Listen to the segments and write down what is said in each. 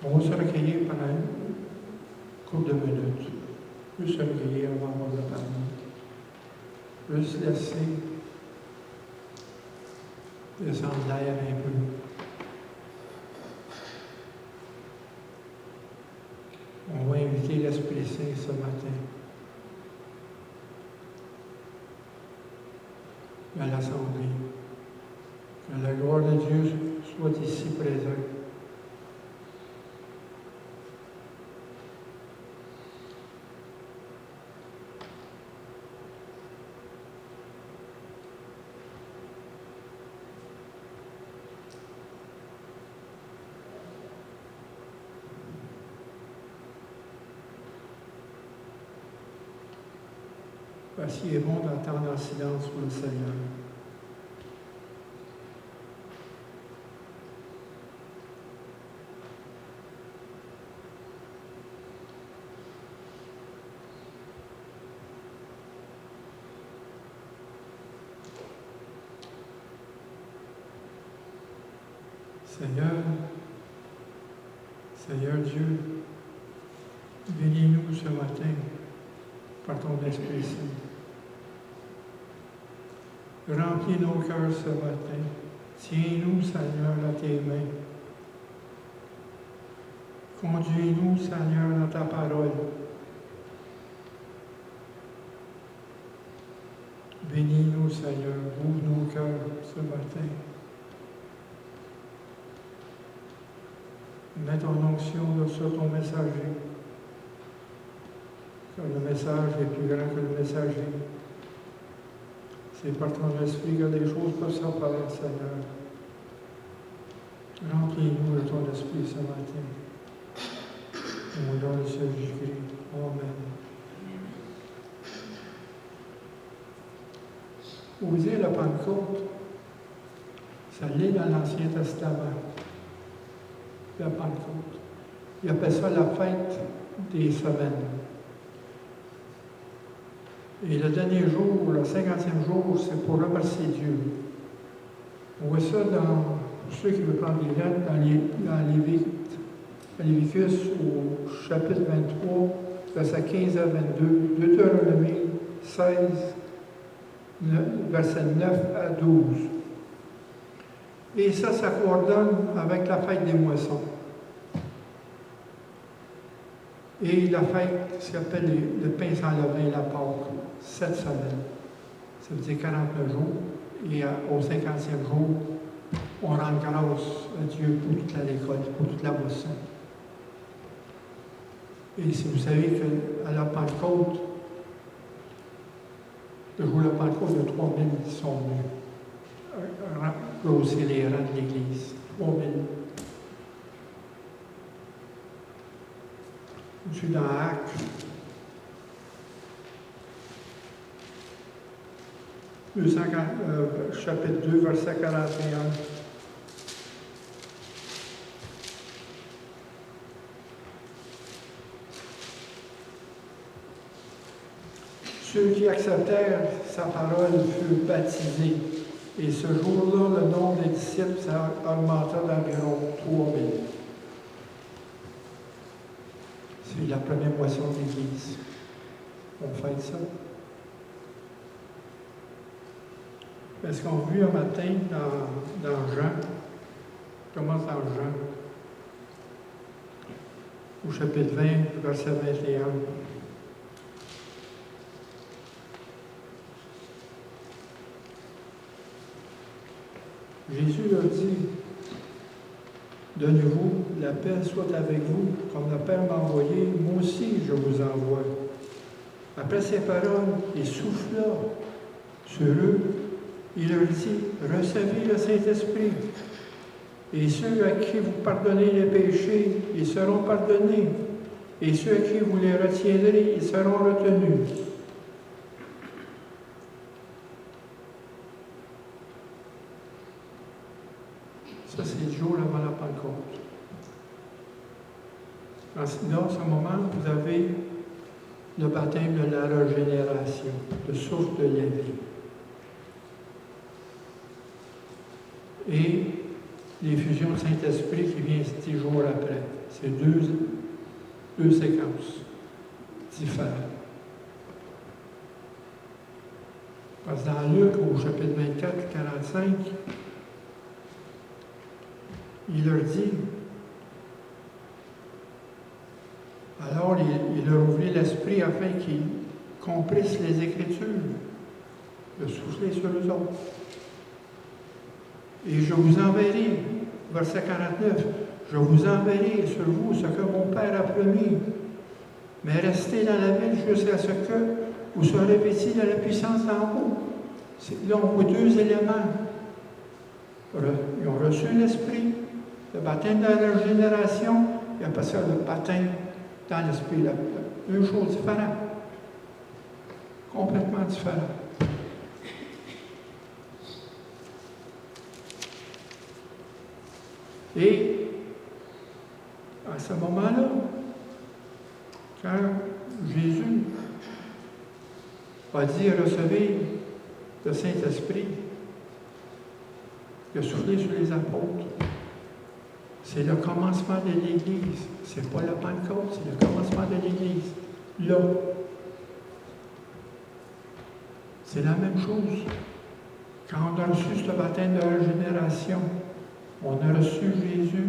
On va se recueillir pendant une couple de minutes. Juste se recueillir avant de vous parler. Juste laisser descendre l'air un peu. On va inviter l'Esprit Saint ce matin à l'Assemblée. Que la gloire de Dieu soit ici présente. Parce qu'il est bon d'entendre en silence pour le Seigneur. Seigneur Dieu, bénis-nous ce matin par ton Esprit Saint. Remplis nos cœurs ce matin. Tiens-nous, Seigneur, à tes mains. Conduis-nous, Seigneur, dans ta parole. Bénis-nous, Seigneur. Ouvre nos cœurs ce matin. Mets ton onction sur ton messager. Car le message est plus grand que le messager. C'est par ton esprit que les choses peuvent s'opérer, Seigneur. Remplis-nous de ton esprit ce matin. Au nom de Jésus-Christ. Amen. Vous dire la Pentecôte, ça l'est dans l'Ancien Testament. La Pentecôte. Il appelle ça la fête des semaines. Et le dernier jour, le 50e jour, c'est pour remercier Dieu. On voit ça dans, pour ceux qui veulent prendre les lettres, dans Léviticus au chapitre 23, versets 15 à 22, Deutéronomie 16, versets 9 à 12. Et ça coordonne avec la fête des moissons. Et la fête qui s'appelle le pain sans levain et la Pâque, 7 semaines. Ça veut dire 49 jours. Et au 50e jour, on rend grâce à Dieu pour toute la récolte, pour toute la moisson. Et si vous savez qu'à la Pentecôte, le jour de la Pentecôte, il y a 3000 qui sont venus grossir les rangs de l'Église. 3000. Je suis dans Actes. Chapitre 2, verset 41. Ceux qui acceptèrent sa parole furent baptisés. Et ce jour-là, le nombre des disciples augmenta d'environ 3000. C'est la première moisson de l'Église. On fait ça. Parce qu'on a vu un matin dans Jean, je commence dans Jean, au chapitre 20, verset 21. Jésus leur dit, de nouveau, la paix soit avec vous, comme le Père m'a envoyé, moi aussi je vous envoie. Après ces paroles, il souffla sur eux, il leur dit, recevez le Saint-Esprit, et ceux à qui vous pardonnez les péchés, ils seront pardonnés, et ceux à qui vous les retiendrez, ils seront retenus. Ça, c'est le jour avant la Pentecôte. Dans ce moment, vous avez le baptême de la régénération, le souffle de la vie. Et l'effusion du Saint-Esprit qui vient 10 jours après. C'est deux séquences différentes. Parce que dans Luc, au chapitre 24, 45, il leur dit, alors il leur ouvrit l'esprit afin qu'ils comprissent les Écritures, de souffler sur eux autres. Et je vous enverrai, verset 49, je vous enverrai sur vous ce que mon Père a promis, mais restez dans la ville jusqu'à ce que vous serez vêtis de la puissance d'en haut. Là, on voit deux éléments. Ils ont reçu l'Esprit, le baptême de la régénération, et après ça, le baptême dans l'Esprit. Deux choses différentes. Complètement différentes. Et à ce moment-là, quand Jésus a dit recevez le Saint-Esprit, il a soufflé sur les apôtres. C'est le commencement de l'Église. Ce n'est pas la Pentecôte, c'est le commencement de l'Église. Là, c'est la même chose. Quand on a reçu ce baptême de régénération, on a reçu Jésus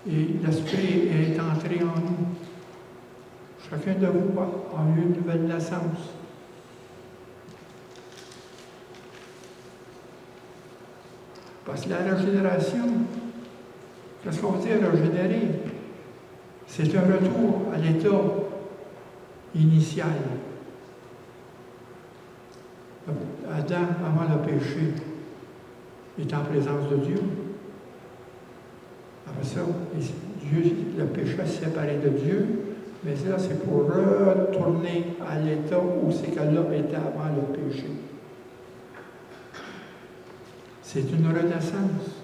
et l'Esprit est entré en nous. Chacun de vous a eu une nouvelle naissance. Parce que la régénération, qu'est-ce qu'on veut dire régénérer? C'est un retour à l'état initial. Adam, avant le péché, est en présence de Dieu. Après ça, Dieu, le péché s'est séparé de Dieu, mais ça, c'est pour retourner à l'état où c'est que l'homme était avant le péché. C'est une renaissance.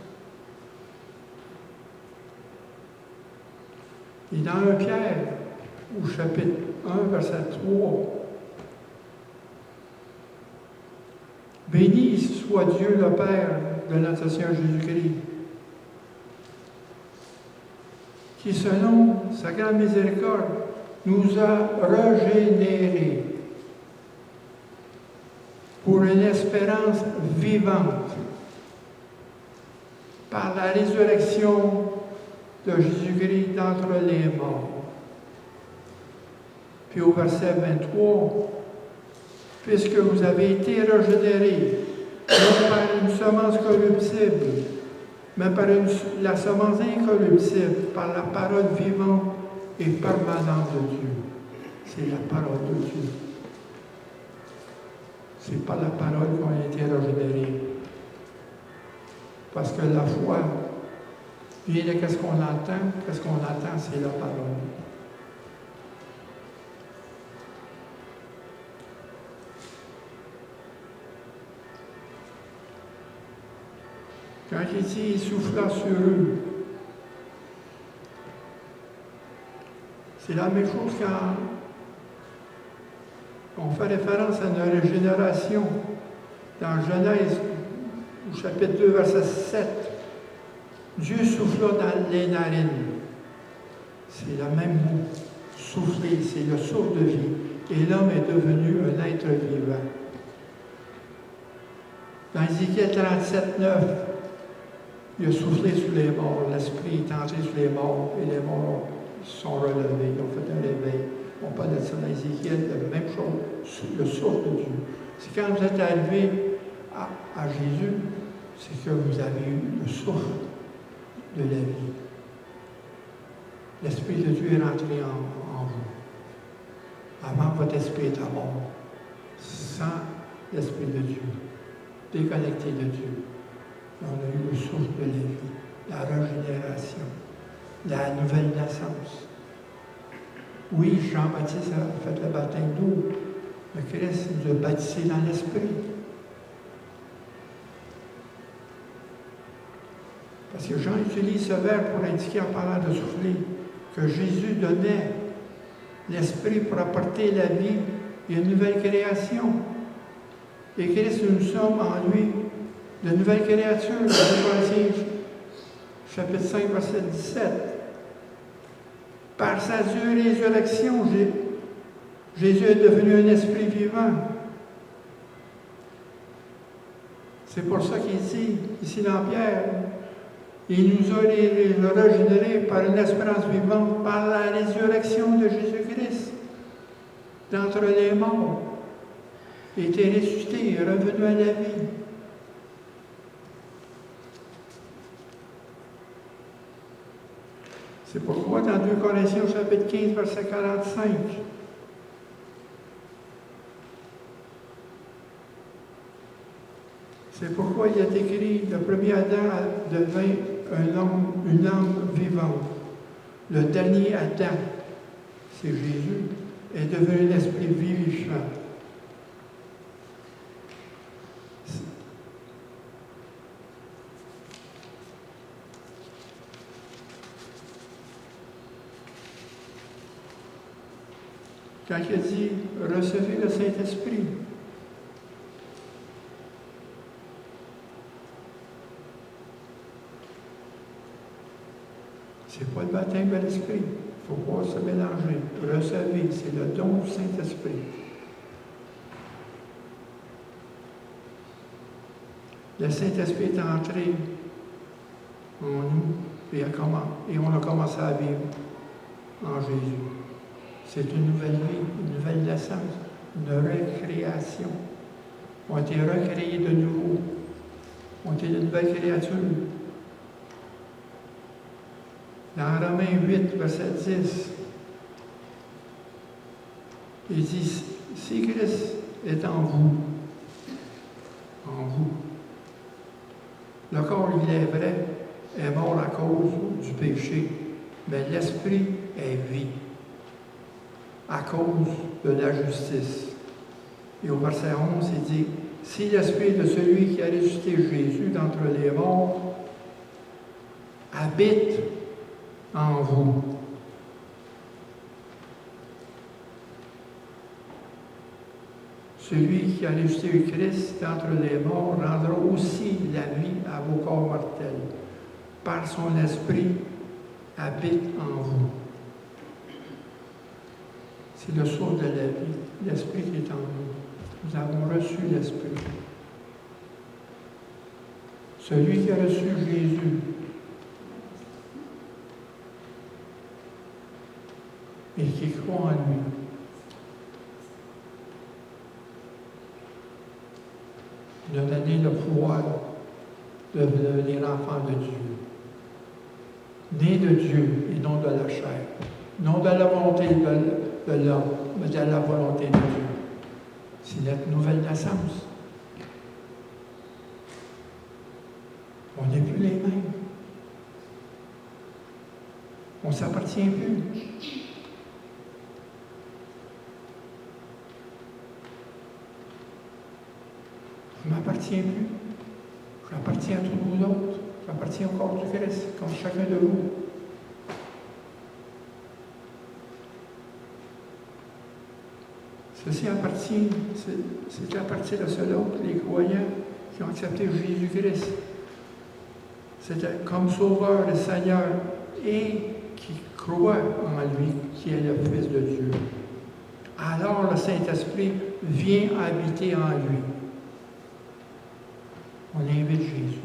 Et dans 1 Pierre, au chapitre 1, verset 3, béni soit Dieu le Père de notre Seigneur Jésus-Christ, qui selon sa grande miséricorde nous a régénérés pour une espérance vivante par la résurrection de Jésus-Christ d'entre les morts. Puis au verset 23, puisque vous avez été régénérés, non par une semence corruptible, mais par la semence incorruptible, par la parole vivante et permanente de Dieu. C'est la parole de Dieu. C'est pas la parole qu'on a été régénérés. Parce que la foi vient de qu'est-ce qu'on entend. Qu'est-ce qu'on entend, c'est la parole. Quand il dit « il souffla sur eux », c'est la même chose quand on fait référence à une régénération dans Genèse, au chapitre 2, verset 7. Dieu souffla dans les narines. C'est le même mot. Souffler, c'est le souffle de vie. Et l'homme est devenu un être vivant. Dans Ézéchiel 37, 9, il a soufflé sur les morts. L'Esprit est entré sur les morts et les morts sont relevés. Ils ont fait un réveil. On parle de ça dans Ézéchiel, la même chose, le souffle de Dieu. C'est quand vous êtes arrivé à Jésus, c'est que vous avez eu le souffle de la vie. L'Esprit de Dieu est rentré en vous. Avant, votre esprit était mort. Sans l'Esprit de Dieu, déconnecté de Dieu. On a eu le souffle de la vie, la régénération, la nouvelle naissance. Oui, Jean-Baptiste a fait le baptême d'eau, mais Christ nous a baptisés dans l'Esprit. Parce que Jean utilise ce verbe pour indiquer en parlant de souffler que Jésus donnait l'Esprit pour apporter la vie et une nouvelle création. Et Christ, nous sommes en lui de nouvelles créatures. Corinthiens, chapitre 5, verset 17. Par sa résurrection, Jésus est devenu un esprit vivant. C'est pour ça qu'il dit, ici dans Pierre, il nous a régénérés par une espérance vivante, par la résurrection de Jésus-Christ d'entre les morts. Il était ressuscité, il est revenu à la vie. C'est pourquoi dans 2 Corinthiens chapitre 15, verset 45, c'est pourquoi il est écrit, le premier Adam devint une âme vivante. Le dernier Adam, c'est Jésus, est devenu l'esprit vivifiant. Quand il dit « Recevez le Saint-Esprit », c'est pas le baptême de l'Esprit. Il ne faut pas se mélanger. Recevez, c'est le don du Saint-Esprit. Le Saint-Esprit est entré en nous et on a commencé à vivre en Jésus. C'est une nouvelle vie, une nouvelle naissance, une recréation. On a été recréés de nouveau. On est de nouvelles créatures. Dans Romains 8, verset 10, il dit, si Christ est en vous, le corps, il est vrai, est mort à cause du péché, mais l'esprit est vie à cause de la justice. Et au verset 11, il dit, si l'esprit de celui qui a ressuscité Jésus d'entre les morts habite en vous. Celui qui a ressuscité Christ d'entre les morts rendra aussi la vie à vos corps mortels. Par son esprit habite en vous. C'est le source de la vie, l'esprit qui est en nous. Nous avons reçu l'esprit. Celui qui a reçu Jésus et qui croit en lui. Il a donné le pouvoir de devenir enfant de Dieu. Né de Dieu et non de la chair. Non de la volonté de l'homme, mais de la volonté de Dieu. C'est notre nouvelle naissance. On n'est plus les mêmes. On ne s'appartient plus. Je ne m'appartiens plus. J'appartiens à tous vous autres. J'appartiens au corps du Christ, comme chacun de vous. Ceci appartient, c'est à partir de cela que les croyants qui ont accepté Jésus-Christ, c'était comme sauveur et Seigneur, et qui croient en lui, qui est le Fils de Dieu. Alors le Saint-Esprit vient habiter en lui. On invite Jésus.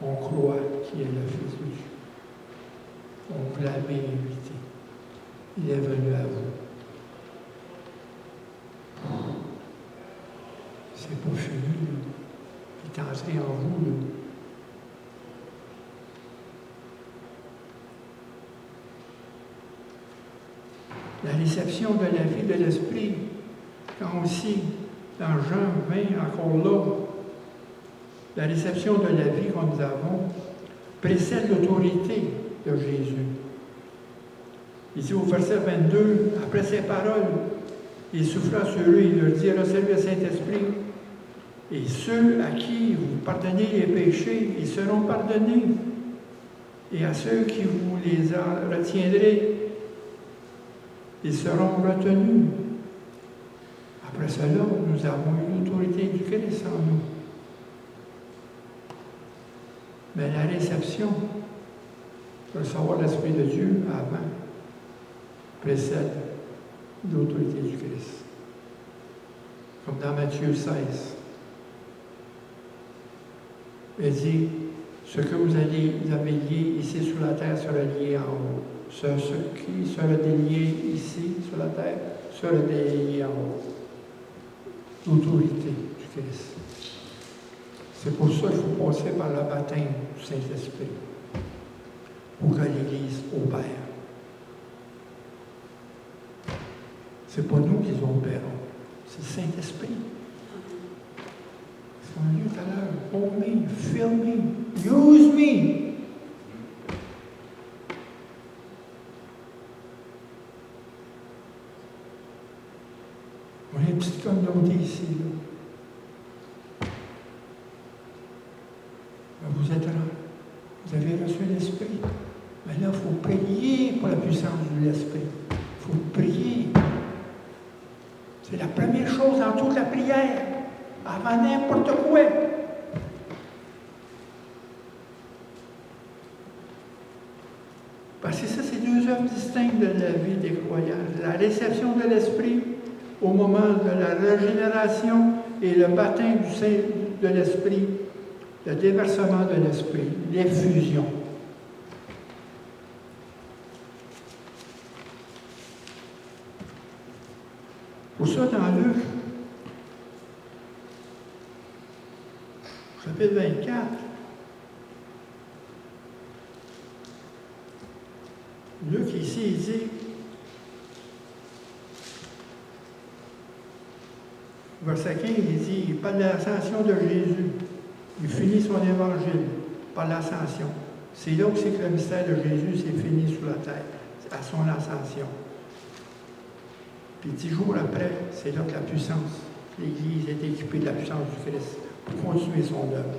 On croit qu'il est le Fils de Dieu. On vous l'avait invité. Il est venu à vous. C'est pas fini, là. Il est entré en vous, là. La réception de la vie de l'Esprit, quand aussi, dans Jean 20, encore là, la réception de la vie que nous avons précède l'autorité de Jésus. Ici, au verset 22, après ces paroles, il souffla sur eux, il leur dit, recevez le Saint-Esprit, et ceux à qui vous pardonnez les péchés, ils seront pardonnés. Et à ceux qui vous les retiendrez, ils seront retenus. Après cela, nous avons eu l'autorité du Christ en nous. Mais la réception, recevoir l'Esprit de Dieu avant, précède l'autorité du Christ. Comme dans Matthieu 16. Il dit, ce que vous avez lié ici sur la terre sera lié en haut. Ce qui sera délié ici sur la terre sera délié en haut. L'autorité du Christ. C'est pour ça qu'il faut passer par le baptême du Saint-Esprit pour que l'Église opère. C'est pas nous qui opérons, c'est le Saint-Esprit. C'est ce qu'on a dit tout à l'heure. Hold me, fill me, use me. On est une petite communauté ici, là. Vous êtes là. Vous avez reçu l'Esprit. Mais là, il faut prier pour la puissance de l'Esprit. Il faut prier. C'est la première chose dans toute la prière, avant n'importe quoi. Parce que ça, c'est deux œuvres distinctes de la vie des croyants. La réception de l'Esprit au moment de la régénération et le baptême de l'Esprit, le déversement de l'Esprit, l'effusion. Pour ça, dans Luc, chapitre 24, Luc ici, il dit, verset 15, il dit, il parle de l'ascension de Jésus. Il finit son évangile par l'ascension. C'est là où c'est que le mystère de Jésus s'est fini sur la terre, à son ascension. Puis 10 jours après, c'est là que la puissance, l'Église est équipée de la puissance du Christ pour continuer son œuvre.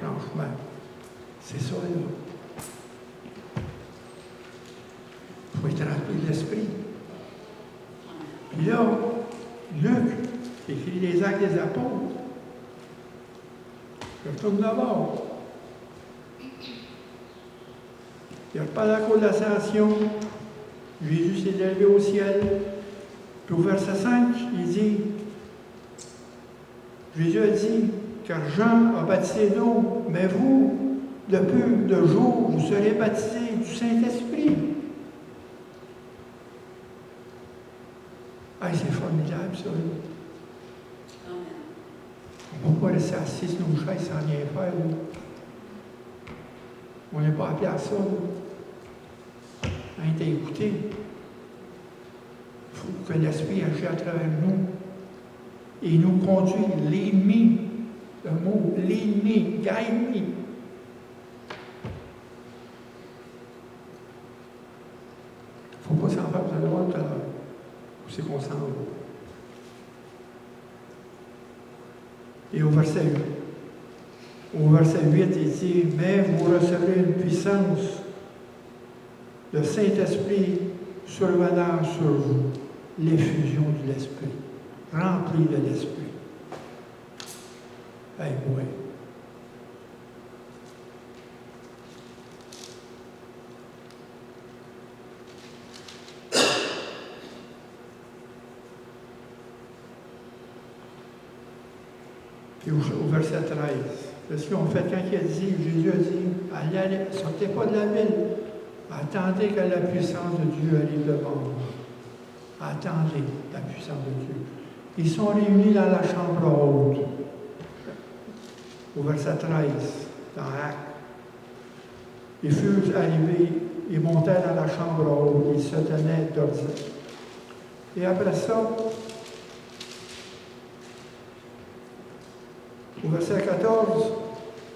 Franchement, c'est ça, là. Il faut être rempli de l'Esprit. Puis là, Luc écrit les Actes des Apôtres. Je retourne d'abord. Il reparle à cause de l'ascension. Jésus s'est élevé au ciel. Puis au verset 5, il dit, Jésus a dit, car Jean a baptisé d'eau, mais vous, de peu de jours, vous serez baptisés du Saint-Esprit. Ah, c'est formidable, ça. On ne peut pas rester assis sur nos chaises sans rien faire. Là. On n'est pas appelé à ça. Là. À être écouté. Il faut que l'Esprit agisse à travers nous et nous conduise. L'ennemi, le mot, l'ennemi, guide me. Il ne faut pas s'en faire, vous allez voir tout à l'heure. Où c'est qu'on s'en va. Et au verset 8, il dit, mais vous recevrez une puissance, le Saint-Esprit survenant sur vous, l'effusion de l'Esprit, rempli de l'Esprit. Hey, ouais. Puis au verset 13, c'est ce qu'ils ont fait quand il a dit, Jésus a dit, allez, sortez pas de la ville, attendez que la puissance de Dieu arrive devant vous. Attendez la puissance de Dieu. Ils sont réunis dans la chambre haute. Au verset 13, dans Actes. Ils furent arrivés, ils montèrent dans la chambre haute, ils se tenaient d'ordinaire. Et après ça, au verset 14,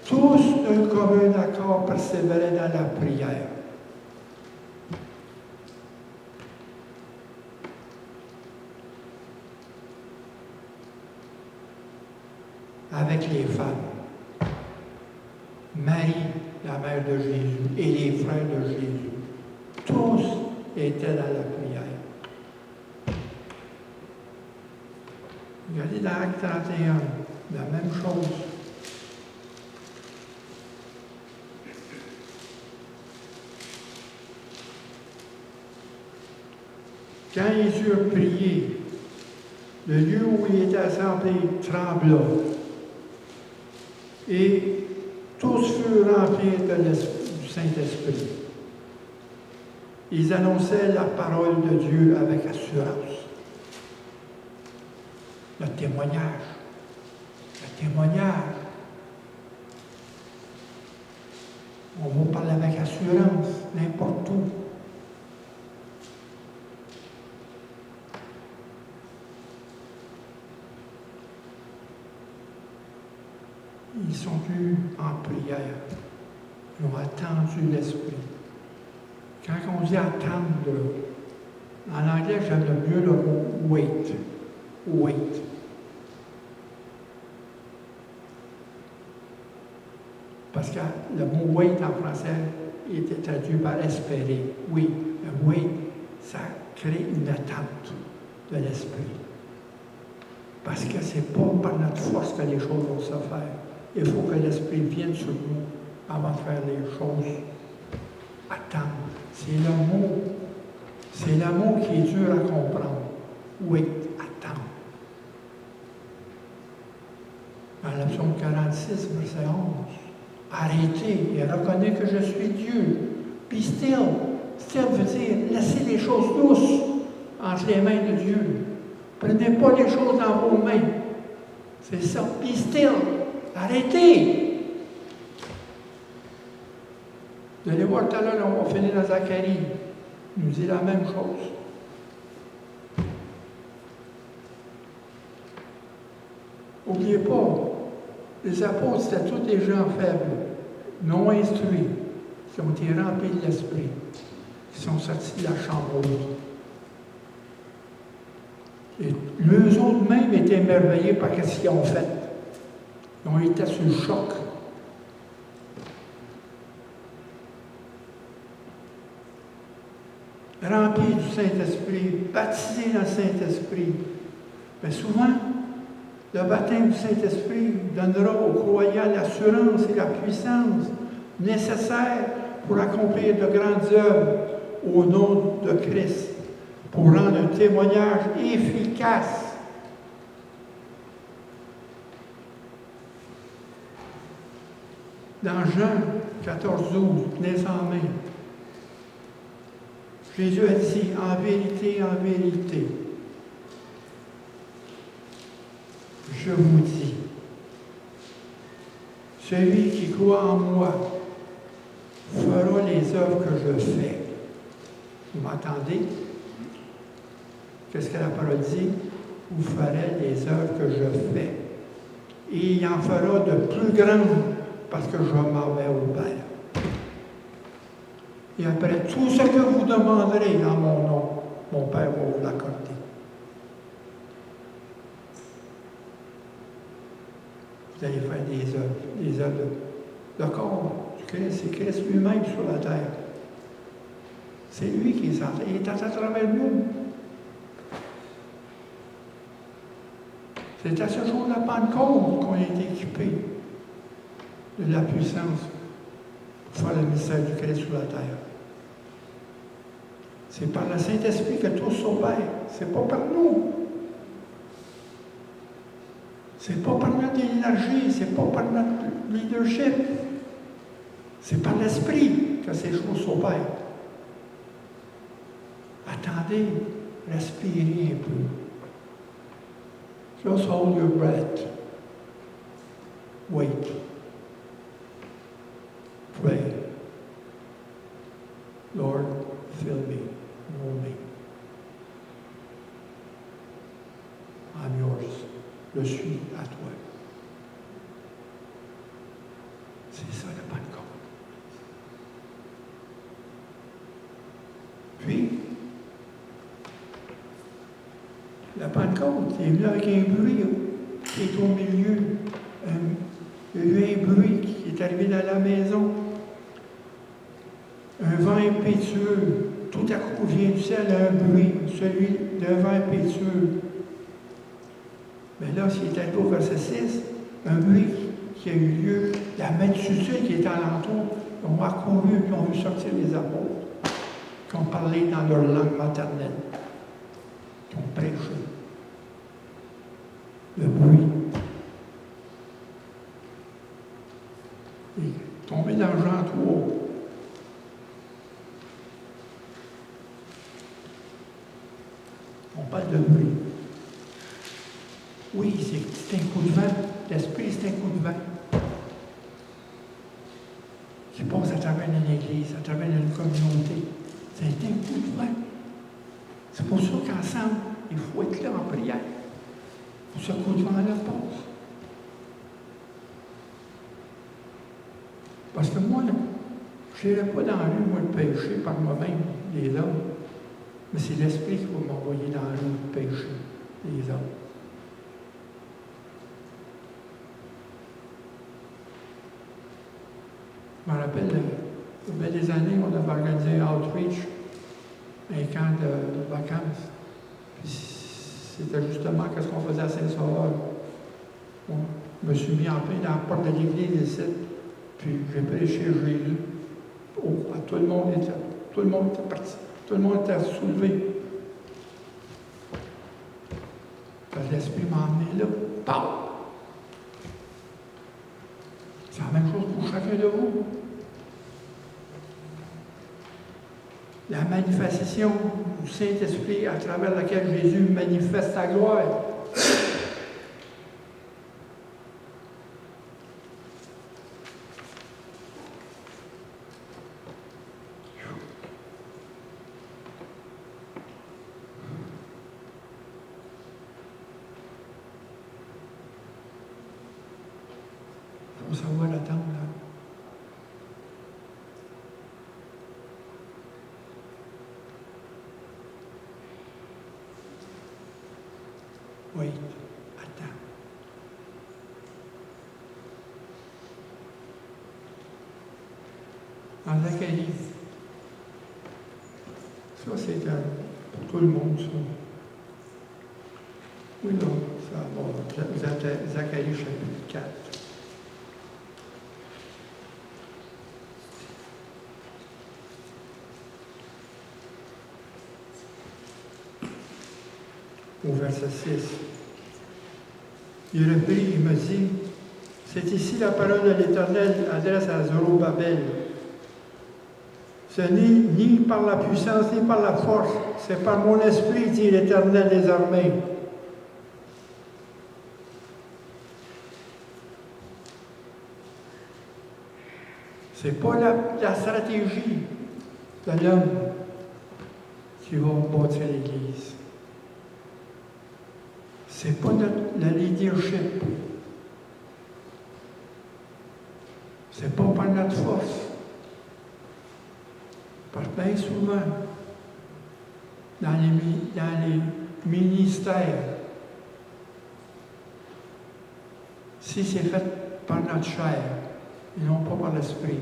tous d'un commun accord persévéraient dans la prière. Avec les femmes, Marie, la mère de Jésus, et les frères de Jésus, tous étaient dans la prière. Regardez dans Acte 31, la même chose. Quand ils eurent prié, le lieu où il était assemblé trembla, et tous furent remplis du Saint-Esprit. Ils annonçaient la parole de Dieu avec assurance. Le témoignage. Le témoignage. On va parler avec assurance, n'importe où. Ils sont venus en prière. Ils ont attendu l'Esprit. Quand on dit attendre, en anglais, j'aime mieux le mot wait. Wait. Parce que le mot wait en français était traduit par espérer. Oui, le wait, ça crée une attente de l'Esprit. Parce que ce n'est pas par notre force que les choses vont se faire. Il faut que l'Esprit vienne sur nous avant de faire les choses. Attendre. C'est le mot qui est dur à comprendre. Oui, attendre. Dans le psaume 46, verset 11, arrêtez et reconnaissez que je suis Dieu. Be still. Still veut dire laissez les choses douces entre les mains de Dieu. Prenez pas les choses dans vos mains. C'est ça. Be still. Arrêtez. Vous allez voir tout à l'heure, on va finir dans Zacharie. Il nous dit la même chose. N'oubliez pas, les apôtres, c'était tous des gens faibles, non instruits, qui ont été remplis de l'Esprit, qui sont sortis de la chambre haute. Et eux autres même étaient émerveillés par ce qu'ils ont fait. Ils ont été sous le choc. Remplis du Saint-Esprit, baptisés dans le Saint-Esprit. Mais souvent, le baptême du Saint-Esprit donnera aux croyants l'assurance et la puissance nécessaires pour accomplir de grandes œuvres au nom de Christ, pour rendre un témoignage efficace. Dans Jean 14, 12, tenez en main. Jésus a dit, en vérité, je vous dis, celui qui croit en moi fera les œuvres que je fais. Vous m'entendez? Qu'est-ce que la parole dit? Vous ferez les œuvres que je fais. Et il en fera de plus grandes parce que je m'en vais au Père. Et après, tout ce que vous demanderez en mon nom, mon Père va vous l'accorder. Vous allez faire des œuvres de corps du Christ. C'est Christ lui-même sur la terre. C'est lui qui est en train. Il est à travers nous. C'est à ce jour de la Pentecôte qu'on a été équipé de la puissance pour faire le mystère du Christ sur la terre. C'est par le Saint-Esprit que tout s'opère. C'est pas par nous. C'est pas par notre énergie, c'est pas par notre leadership. C'est par l'Esprit que ces choses s'opèrent. Attendez, respirez un peu. Just hold your breath. Wait. Pray. Lord, fill me, mold me. I'm yours. Je suis à toi. C'est ça la Pentecôte. Puis, la Pentecôte est venue avec un bruit qui est au milieu. Il y a eu un bruit qui est arrivé dans la maison. Un vent impétueux. Tout à coup vient du ciel un bruit, celui d'un vent impétueux. Mais là, s'il est arrivé au verset 6, un bruit qui a eu lieu, la multitude qui était alentour, ont accouru et ont vu sortir les apôtres, qui ont parlé dans leur langue maternelle. qui ont prêché. Le bruit. Et tombé dans Jean 3. On parle de bruit. Oui, c'est un coup de vent. L'esprit, c'est un coup de vent qui passe à travers une église, à travers une communauté. C'est un coup de vent. C'est pour ça qu'ensemble, il faut être là en prière. Pour ce coup de vent-là passe. Parce que moi, je n'irai pas dans la rue, moi, le péché par moi-même, les hommes. Mais c'est l'Esprit qui va m'envoyer dans la rue le péché, les hommes. Je me rappelle, il y a des années, on avait organisé un outreach, un camp de vacances. Puis c'était justement ce qu'on faisait à Saint-Sauveur. Bon, je me suis mis en plein dans la porte de l'église ici, puis j'ai prêché Jésus. Tout le monde était parti. Tout le monde était soulevé. Parce que l'Esprit m'a emmené là. Pau! C'est la même chose pour chacun de vous. La manifestation du Saint-Esprit à travers laquelle Jésus manifeste sa gloire. Il faut savoir attendre là. Oui, attends. En Zacharie, ça c'est pour tout le monde, ça. Oui, non, ça va. Zacharie chapitre 4. Au verset 6. Il reprit, il me dit, c'est ici la parole de l'Éternel adresse à Zorobabel. Ce n'est ni par la puissance, ni par la force, c'est par mon esprit, dit l'Éternel des armées. Ce n'est pas la stratégie de l'homme qui va bâtir l'Église. Ce n'est pas le leadership. Ce n'est pas par notre force. Parce que bien souvent, dans les ministères, si c'est fait par notre chair et non pas par l'esprit,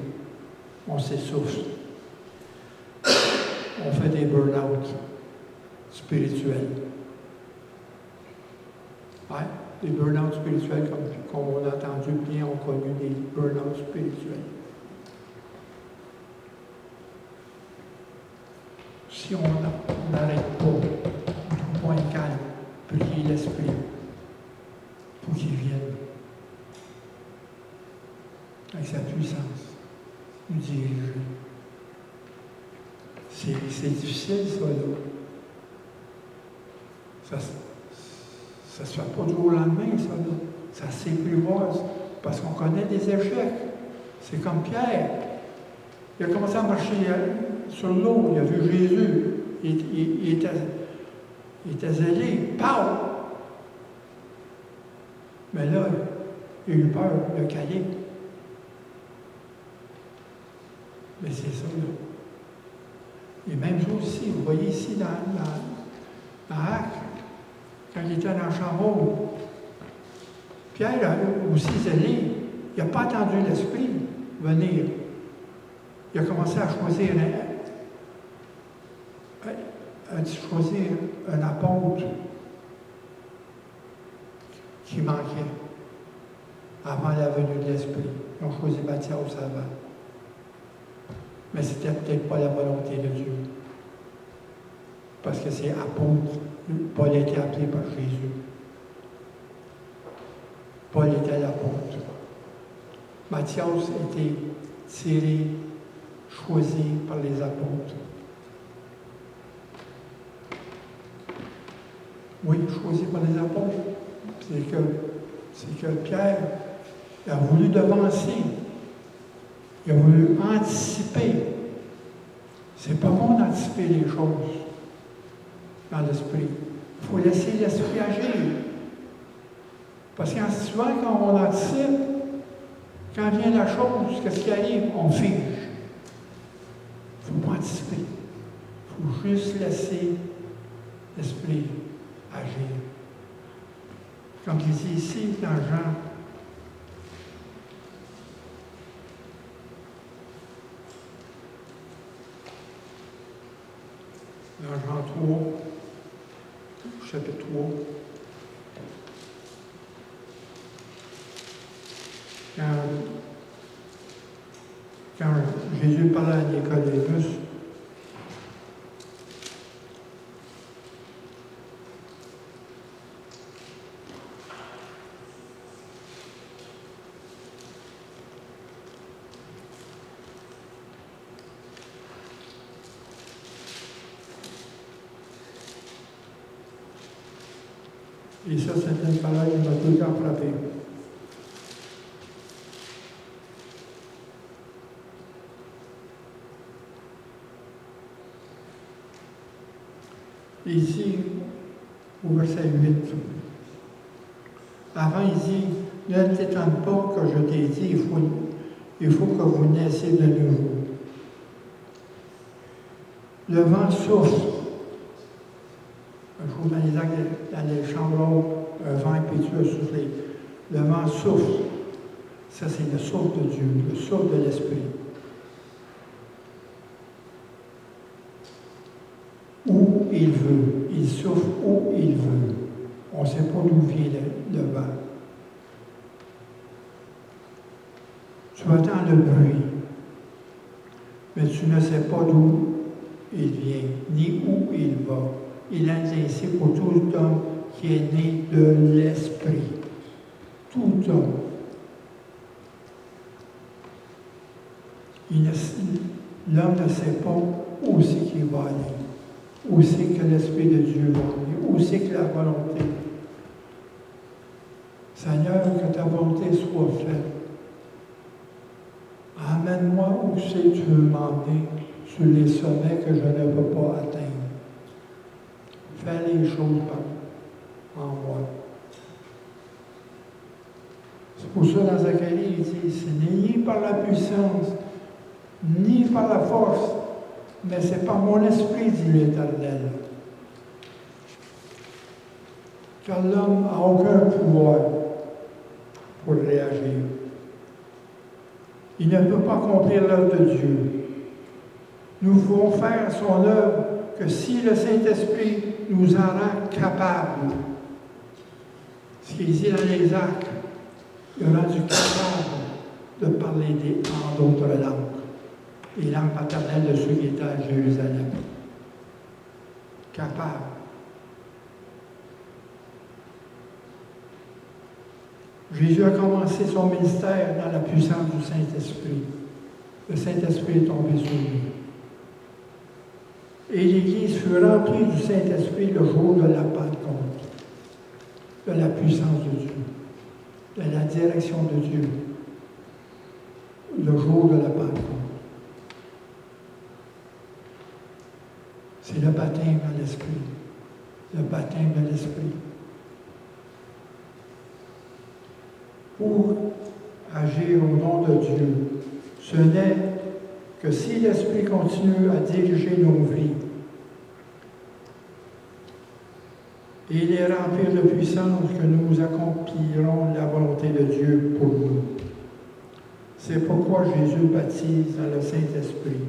on s'essouffle. On fait des burn-out spirituels. Ouais, des burn-out spirituels, comme on a entendu, bien on connu des burn-out spirituels. Si on n'arrête pas, point calme, prier l'Esprit pour qu'il vienne avec sa puissance, nous diriger. C'est difficile, ça, là. Ça ne se fait pas du jour au lendemain, ça, là. Ça s'éprivoise, parce qu'on connaît des échecs. C'est comme Pierre. Il a commencé à marcher sur l'eau, il a vu Jésus. Il était zélé. Pau! Mais là, il a eu peur, il a calé. Mais c'est ça, là. Et même chose ici, vous voyez ici dans Actes, quand il était dans le Chambeau, Pierre a aussi zélé. Il n'a pas attendu l'Esprit venir. Il a commencé à choisir un apôtre qui manquait avant la venue de l'Esprit. Ils ont choisi Matthias avant. Mais c'était peut-être pas la volonté de Dieu. Parce que c'est apôtre Paul a été appelé par Jésus. Paul était l'apôtre. Matthias a été tiré, choisi par les apôtres. Oui, choisi par les apôtres. C'est que Pierre a voulu devancer. Il a voulu anticiper. C'est pas bon d'anticiper les choses dans l'esprit. Il faut laisser l'esprit agir. Parce que souvent, quand on anticipe, quand vient la chose, qu'est-ce qui arrive? On fige. Il ne faut pas anticiper. Il faut juste laisser l'esprit agir. Comme il dit ici dans Jean, dans Jean 3, chapitre 3, quand Jésus parlait à Nicodémus, et ça, c'est une parole qui m'a tout le temps frappé. Ici, au verset 8, avant, il dit, ne t'étonne pas que je t'ai dit, il faut que vous naissiez de nouveau. Le vent souffle. Un jour, dans les chambres, un vent impétueux soufflé. Le vent souffle. Ça, c'est le souffle de Dieu, le souffle de l'Esprit. Où il veut. Il souffle où il veut. On ne sait pas d'où vient le vent. Tu entends le bruit, mais tu ne sais pas d'où il vient, ni où il va. Il est ainsi pour tout homme qui est né de l'Esprit. Tout homme. L'homme ne sait pas où c'est qu'il va aller, où c'est que l'Esprit de Dieu va aller, où c'est que la volonté. Seigneur, que ta volonté soit faite. Amène-moi où c'est que tu veux m'emmener sur les sommets que je ne peux pas atteindre. Fais les choses en moi. C'est pour ça, dans Zacharie, il dit, c'est ni par la puissance, ni par la force, mais c'est par mon esprit, dit l'Éternel. Car l'homme n'a aucun pouvoir pour réagir. Il ne peut pas accomplir l'œuvre de Dieu. Nous pouvons faire son œuvre que si le Saint-Esprit nous en rend capables. Ce qu'il dit dans les Actes, il a rendu capable de parler en d'autres langues, les langues paternelles de ceux qui étaient à Jérusalem. Capable. Jésus a commencé son ministère dans la puissance du Saint-Esprit. Le Saint-Esprit est tombé sur lui. Et l'Église fut remplie du Saint-Esprit le jour de la Pentecôte, de la puissance de Dieu, de la direction de Dieu, le jour de la Pentecôte. C'est le baptême dans l'Esprit, le baptême de l'Esprit. Pour agir au nom de Dieu, ce n'est que si l'Esprit continue à diriger nos vies et les remplir de puissance que nous accomplirons la volonté de Dieu pour nous. C'est pourquoi Jésus baptise dans le Saint-Esprit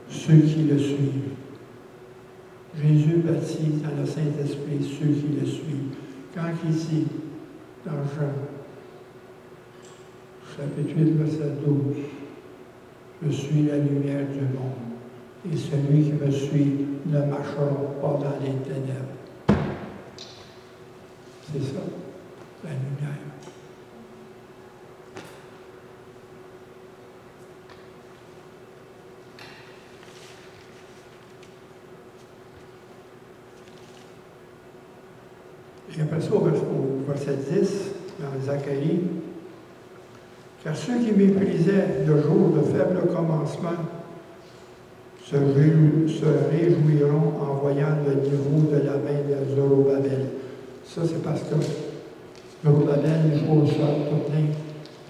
ceux qui le suivent. Jésus baptise dans le Saint-Esprit ceux qui le suivent. Quand il dit dans Jean, chapitre 8, verset 12, je suis la lumière du monde, et celui qui me suit ne marchera pas dans les ténèbres, Et après ça, au verset 10, dans Zacharie, car ceux qui méprisaient le jour de faible commencement se réjouiront en voyant le niveau de la main de Zorobabel. Ça, c'est parce que Zorobabel, il faut le sol tout plein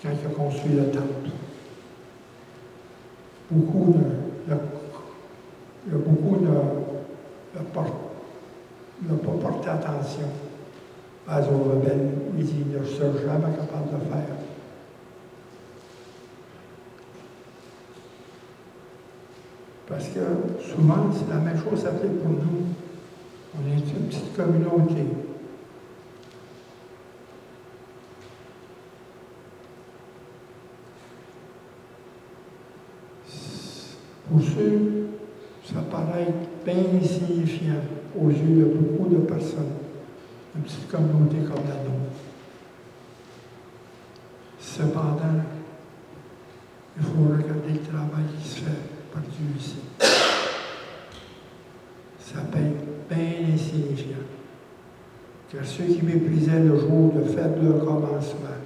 quand il a construit le temple. Beaucoup ne pas porté attention à Zorobabel. Il dit, il ne sera jamais capable de faire. Parce que souvent, c'est la même chose s'applique pour nous. On est une petite communauté. Pour ceux, ça paraît bien insignifiant aux yeux de beaucoup de personnes. Une petite communauté comme la nôtre. Cependant, il faut regarder le travail qui se fait par Dieu ici. Ça paye bien insignifiant. Car ceux qui méprisaient le jour de faible commencement,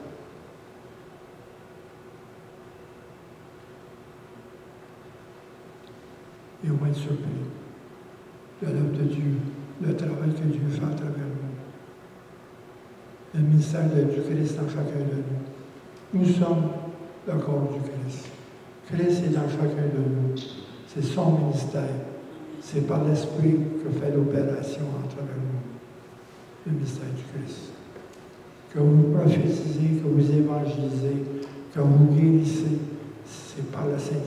ils vont être surpris de l'œuvre de Dieu, le travail que Dieu fait à travers nous. Le ministère du Christ dans chacun de nous. Nous sommes le corps du Christ. Christ est dans chacun de nous. C'est son ministère. C'est par l'Esprit que fait l'opération à travers nous. Le mystère du Christ. Que vous prophétisez, que vous évangélisez, que vous guérissez, c'est par le Saint-Esprit.